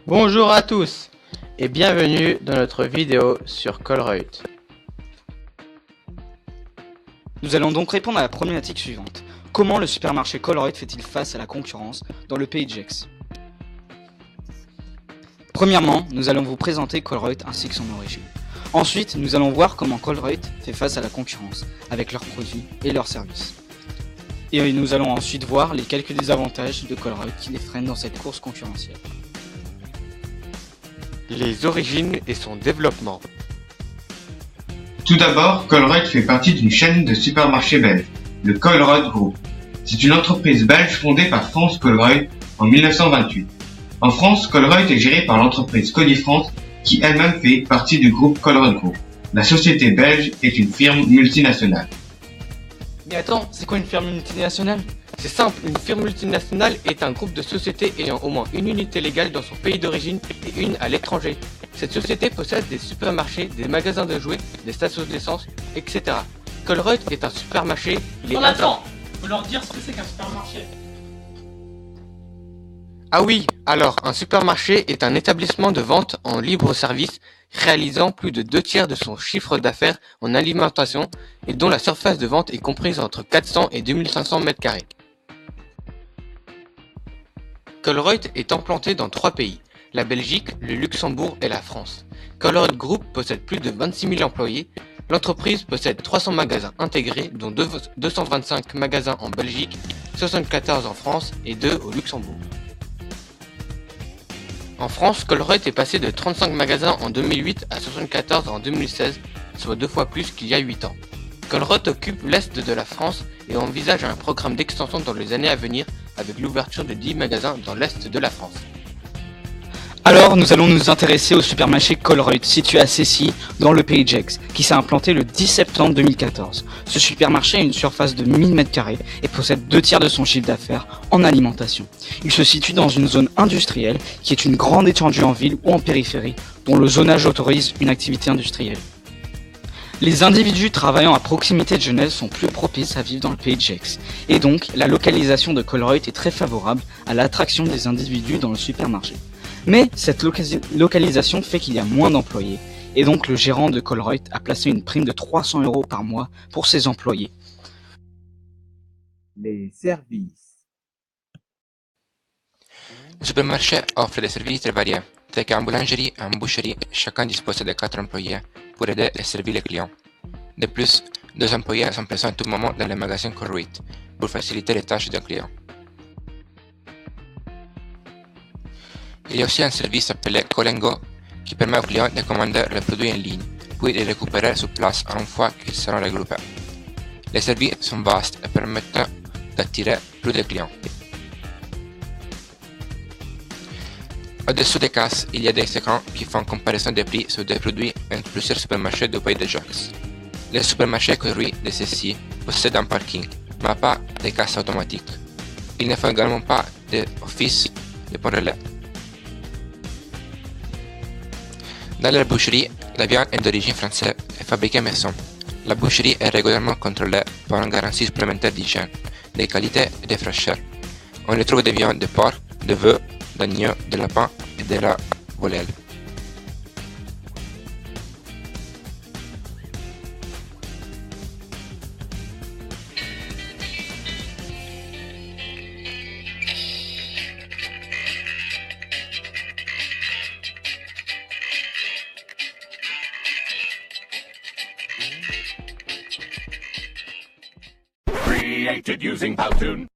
Bonjour à tous et bienvenue dans notre vidéo sur Colruyt. Nous allons donc répondre à la problématique suivante. Comment le supermarché Colruyt fait-il face à la concurrence dans le pays de Gex? Premièrement, nous allons vous présenter Colruyt ainsi que son origine. Ensuite, nous allons voir comment Colruyt fait face à la concurrence avec leurs produits et leurs services. Et nous allons ensuite voir les quelques désavantages de Colruyt qui les freinent dans cette course concurrentielle. Les origines et son développement. Tout d'abord, Colruyt fait partie d'une chaîne de supermarchés belges, le Colruyt Group. C'est une entreprise belge fondée par Franz Colruyt en 1928. En France, Colruyt est géré par l'entreprise Codifrance qui elle-même fait partie du groupe Colruyt Group. La société belge est une firme multinationale. Mais attends, c'est quoi une firme multinationale? C'est simple, une firme multinationale est un groupe de sociétés ayant au moins une unité légale dans son pays d'origine et une à l'étranger. Cette société possède des supermarchés, des magasins de jouets, des stations d'essence, etc. Colruyt est un supermarché. Attends, faut leur dire ce que c'est qu'un supermarché. Ah oui, alors un supermarché est un établissement de vente en libre service réalisant plus de 2/3 de son chiffre d'affaires en alimentation et dont la surface de vente est comprise entre 400 et 2500 m². Colruyt est implanté dans 3 pays, la Belgique, le Luxembourg et la France. Colruyt Group possède plus de 26 000 employés. L'entreprise possède 300 magasins intégrés, dont 225 magasins en Belgique, 74 en France et 2 au Luxembourg. En France, Colruyt est passé de 35 magasins en 2008 à 74 en 2016, soit 2 fois plus qu'il y a 8 ans. Colruyt occupe l'Est de la France et envisage un programme d'extension dans les années à venir avec l'ouverture de 10 magasins dans l'Est de la France. Alors, nous allons nous intéresser au supermarché Colruyt, situé à Cessy, dans le pays de Gex, qui s'est implanté le 10 septembre 2014. Ce supermarché a une surface de 1000 m² et possède 2/3 de son chiffre d'affaires en alimentation. Il se situe dans une zone industrielle, qui est une grande étendue en ville ou en périphérie, dont le zonage autorise une activité industrielle. Les individus travaillant à proximité de Genève sont plus propices à vivre dans le pays de Gex, et donc la localisation de Colruyt est très favorable à l'attraction des individus dans le supermarché. Mais cette localisation fait qu'il y a moins d'employés, et donc le gérant de Colruyt a placé une prime de 300 € par mois pour ses employés. Les services. Le supermarché offre des services très variés, tels qu'une boulangerie et une boucherie, chacun dispose de 4 employés pour aider et servir les clients. De plus, 2 employés sont présents à tout moment dans les magasins Colruyt pour faciliter les tâches des clients. Il y a aussi un service appelé Colengo qui permet aux clients de commander les produits en ligne, puis de les récupérer sur place une fois qu'ils seront regroupés. Les services sont vastes et permettent d'attirer plus de clients. Au-dessous des casses, il y a des écrans qui font comparaison des prix sur des produits entre plusieurs supermarchés du pays de Gex. Les supermarchés Colruyt de Cessy possèdent un parking, mais pas de casse automatiques. Ils ne font également pas d'office de pont relais. Dans la boucherie, la viande est d'origine française et fabriquée maison. La boucherie est régulièrement contrôlée pour une garantie supplémentaire d'hygiène, de qualité et de fraîcheur. On y trouve des viandes de porc, de veau, d'agneau, de lapin et de la volaille. Created using Powtoon.